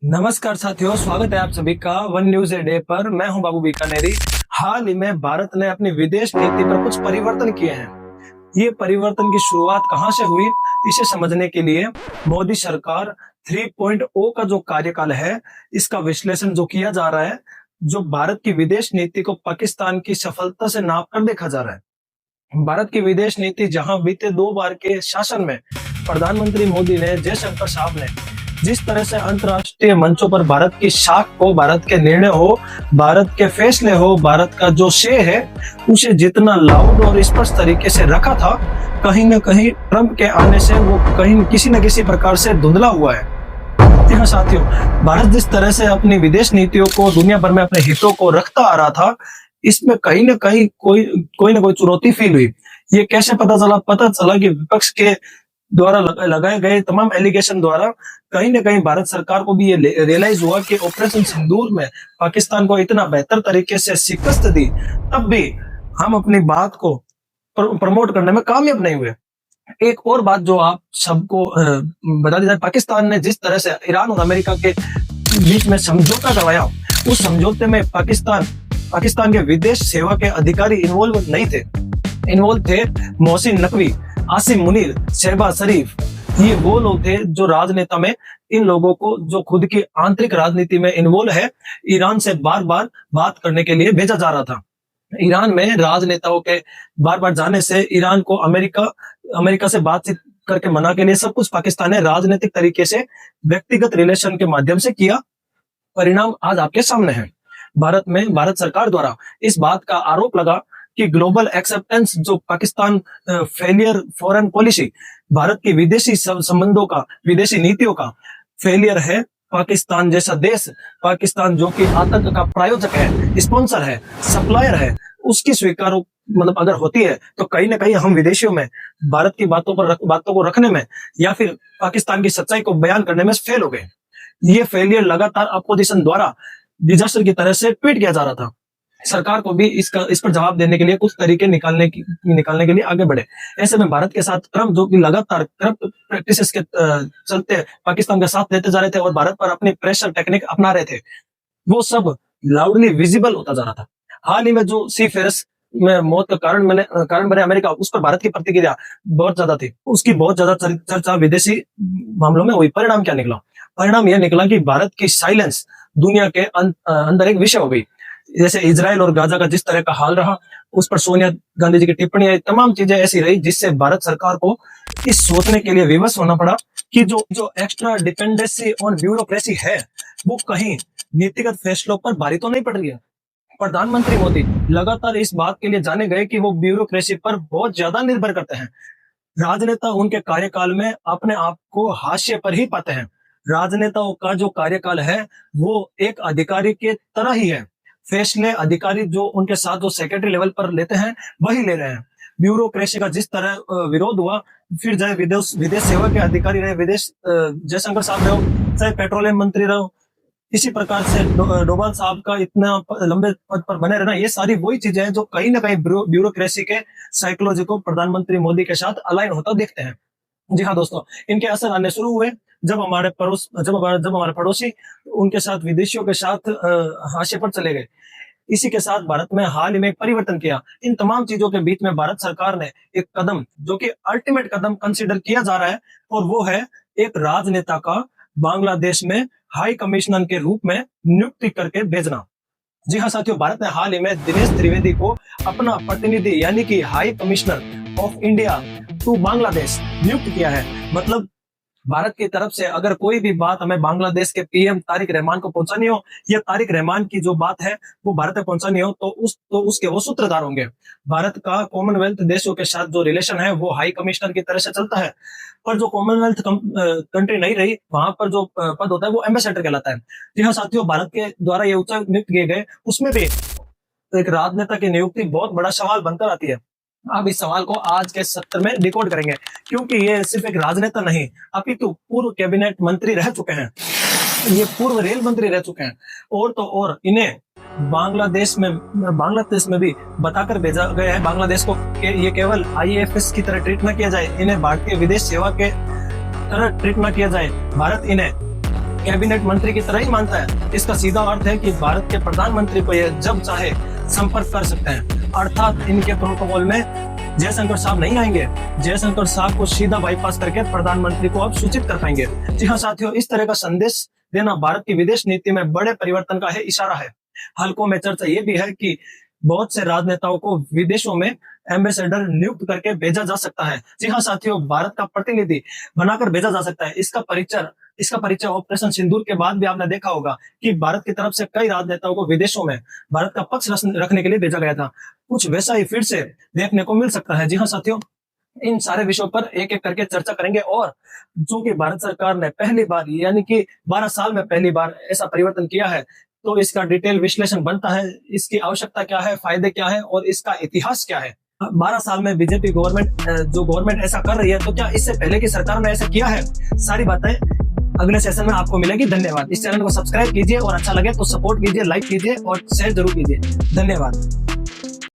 नमस्कार साथियों, स्वागत है आप सभी का वन न्यूज ए डे पर। मैं हूं बाबू बीकानेरी। हाल ही में भारत ने अपनी विदेश नीति पर कुछ परिवर्तन किए हैं। ये परिवर्तन की शुरुआत कहां से हुई, इसे समझने के लिए मोदी सरकार 3.0 का जो कार्यकाल है, इसका विश्लेषण जो किया जा रहा है, जो भारत की विदेश नीति को पाकिस्तान की सफलता से नाप कर देखा जा रहा है। भारत की विदेश नीति जहां बीते 2 बार के शासन में प्रधानमंत्री मोदी ने, जयशंकर साहब ने जिस तरह से अंतर्राष्ट्रीय मंचों पर भारत की साख को, भारत के निर्णय हो, भारत के फैसले हो, भारत का जो श्रेय है, उसे जितना लाउड और स्पष्ट तरीके से रखा था, कहीं न कहीं ट्रंप के आने से वो कहीं किसी न किसी प्रकार से धुंधला हुआ है। जी हाँ साथियों, भारत जिस तरह से अपनी विदेश नीतियों को दुनिया भर में अपने हितों को रखता आ रहा था, इसमें कहीं न कहीं कोई न कोई चुनौती फील हुई। ये कैसे पता चला कि विपक्ष के द्वारा लगाए गए तमाम एलिगेशन द्वारा कहीं न कहीं भारत सरकार को भी ये रियलाइज हुआ कि ऑपरेशन सिंदूर में पाकिस्तान को इतना बेहतर तरीके से शिकस्त दी, तब भी हम अपनी बात को प्रमोट करने में कामयाब नहीं हुए। एक और बात जो आप सबको बता दी जाए, पाकिस्तान ने जिस तरह से ईरान और अमेरिका के बीच में समझौता करवाया, उस समझौते में पाकिस्तान के विदेश सेवा के अधिकारी इन्वॉल्व नहीं थे। इन्वॉल्व थे मोहसिन नकवी, आसिम मुनीर, शहबाज शरीफ। ये वो लोग थे जो राजनेता में, इन लोगों को जो खुद की आंतरिक राजनीति में इन्वॉल्व है, ईरान से बार बार बात करने के लिए भेजा जा रहा था। ईरान में राजनेताओं के बार बार जाने से ईरान को अमेरिका से बातचीत करके मना के लिए सब कुछ पाकिस्तान ने राजनीतिक तरीके से, व्यक्तिगत रिलेशन के माध्यम से किया। परिणाम आज आपके सामने है। भारत सरकार द्वारा इस बात का आरोप लगा कि ग्लोबल एक्सेप्टेंस, जो Pakistan failure foreign policy, Bharat की विदेशी संबंधों का, विदेशी नीतियों का फेलियर है। पाकिस्तान जैसा देश, पाकिस्तान जो कि आतंक का प्रायोजक है, स्पॉन्सर है, सप्लायर है, उसकी स्वीकार अगर होती है, तो कहीं ना कहीं हम विदेशियों में भारत की बातों को रखने में या फिर पाकिस्तान की सच्चाई को बयान करने में फेल हो गए। ये फेलियर लगातार अपोजिशन द्वारा डिजास्टर की तरह से ट्वीट किया जा रहा था। सरकार को भी इस पर जवाब देने के लिए कुछ तरीके निकालने के लिए आगे बढ़े। ऐसे में भारत के साथ ट्रंप, जो कि लगातार करप्ट प्रैक्टिसेस के चलते पाकिस्तान का साथ देते जा रहे थे और भारत पर अपनी प्रेशर टेक्निक अपना रहे थे, वो सब लाउडली विजिबल होता जा रहा था। हाल ही में जो सी फेरस में मौत का कारण बने अमेरिका, उस पर भारत की प्रतिक्रिया बहुत ज्यादा थी। उसकी बहुत ज्यादा चर्चा विदेशी मामलों में हुई। परिणाम क्या निकला? परिणाम यह निकला कि भारत की साइलेंस दुनिया के अंदर एक विषय हो गई। जैसे इजराइल और गाजा का जिस तरह का हाल रहा, उस पर सोनिया गांधी जी की टिप्पणियां, तमाम चीजें ऐसी रही जिससे भारत सरकार को इस सोचने के लिए विवश होना पड़ा कि जो एक्स्ट्रा डिपेंडेंसी ऑन ब्यूरोक्रेसी है, वो कहीं नीतिगत फैसलों पर भारी तो नहीं पड़ रही है। प्रधानमंत्री मोदी लगातार इस बात के लिए जाने गए कि वो ब्यूरोक्रेसी पर बहुत ज्यादा निर्भर करते हैं। राजनेता उनके कार्यकाल में अपने आप को हाशिए पर ही पाते हैं। राजनेताओं का जो कार्यकाल है, वो एक अधिकारी के तरह ही है। फैसले अधिकारी जो उनके साथ जो सेक्रेटरी लेवल पर लेते हैं, वही ले रहे हैं। ब्यूरोक्रेसी का जिस तरह विरोध हुआ, फिर चाहे विदेश सेवा के अधिकारी रहे, जयशंकर साहब रहो, चाहे पेट्रोलियम मंत्री रहो, इसी प्रकार से डोभाल साहब का इतना लंबे पद पर बने रहना, ये सारी वही चीजें हैं जो कहीं ना कहीं ब्यूरोक्रेसी के साइकोलॉजी को प्रधानमंत्री मोदी के साथ अलाइन होता देखते हैं। जी हाँ दोस्तों, इनके असर आने शुरू हुए जब हमारे पड़ोसी उनके साथ, विदेशियों के साथ हाशिए पर चले गए। इसी के साथ भारत में हाल ही में एक परिवर्तन किया। इन तमाम चीजों के बीच में भारत सरकार ने एक कदम, जो कि अल्टीमेट कदम कंसीडर किया जा रहा है, और वो है एक राजनेता का बांग्लादेश में हाई कमिश्नर के रूप में नियुक्ति करके भेजना। जी हाँ साथियों, भारत ने हाल ही में दिनेश त्रिवेदी को अपना प्रतिनिधि, यानी कि high commissioner of India to Bangladesh नियुक्त किया है। मतलब भारत की तरफ से अगर कोई भी बात हमें बांग्लादेश के पीएम तारिक रहमान को पहुंचानी हो, या तारिक रहमान की जो बात है वो भारत में पहुंचानी हो, तो उसके वो सूत्रधार होंगे। भारत का कॉमनवेल्थ देशों के साथ जो रिलेशन है, वो हाई कमिश्नर की तरह से चलता है। पर जो कॉमनवेल्थ कंट्री नहीं रही, वहां पर जो पद होता है वो एम्बेसडर कहलाता है। जी हाँ साथियों, भारत के द्वारा ये उच्च नियुक्त किए गए, उसमें भी एक राजनेता की नियुक्ति बहुत बड़ा सवाल बनकर आती है। अब इस सवाल को आज के सत्र में डिकोड करेंगे, क्योंकि ये सिर्फ एक राजनेता नहीं, अपितु पूर्व कैबिनेट मंत्री रह चुके हैं, ये पूर्व रेल मंत्री रह चुके हैं। और तो और इन्हें बांग्लादेश में भी बताकर भेजा गया है बांग्लादेश को कि ये केवल आईएफएस की तरह ट्रीट ना किया जाए, इन्हें भारतीय विदेश सेवा के तरह ट्रीट ना किया जाए। भारत इन्हें कैबिनेट मंत्री की तरह ही मानता है। इसका सीधा अर्थ है कि भारत के प्रधानमंत्री को यह जब चाहे संपर्क कर सकते हैं, अर्थात इनके प्रोटोकॉल में जयशंकर साहब नहीं आएंगे। जयशंकर साहब को सीधा बाईपास करके प्रधानमंत्री को अब सूचित कर पाएंगे। जी हाँ साथियों, इस तरह का संदेश देना भारत की विदेश नीति में बड़े परिवर्तन का है इशारा है। हल्कों में चर्चा ये भी है कि बहुत से राजनेताओं को विदेशों में एम्बेसडर नियुक्त करके भेजा जा सकता है। जी हाँ साथियों, भारत का प्रतिनिधि बनाकर भेजा जा सकता है। इसका परिचय ऑपरेशन सिंदूर के बाद भी आपने देखा होगा कि भारत की तरफ से कई राजनेताओं को विदेशों में भारत का पक्ष रखने के लिए भेजा गया था। कुछ वैसा ही फिर से देखने को मिल सकता है। जी हाँ साथियों, इन सारे विषयों पर एक एक करके चर्चा करेंगे। और जो कि भारत सरकार ने पहली बार यानी कि 12 साल में पहली बार ऐसा परिवर्तन किया है, तो इसका डिटेल विश्लेषण बनता है। इसकी आवश्यकता क्या है, फायदे क्या है और इसका इतिहास क्या है। 12 साल में बीजेपी गवर्नमेंट ऐसा कर रही है, तो क्या इससे पहले की सरकार ने ऐसा किया है? सारी बातें अगले सेशन में आपको मिलेगी। धन्यवाद। इस चैनल को सब्सक्राइब कीजिए और अच्छा लगे तो सपोर्ट कीजिए, लाइक कीजिए और शेयर जरूर कीजिए। धन्यवाद।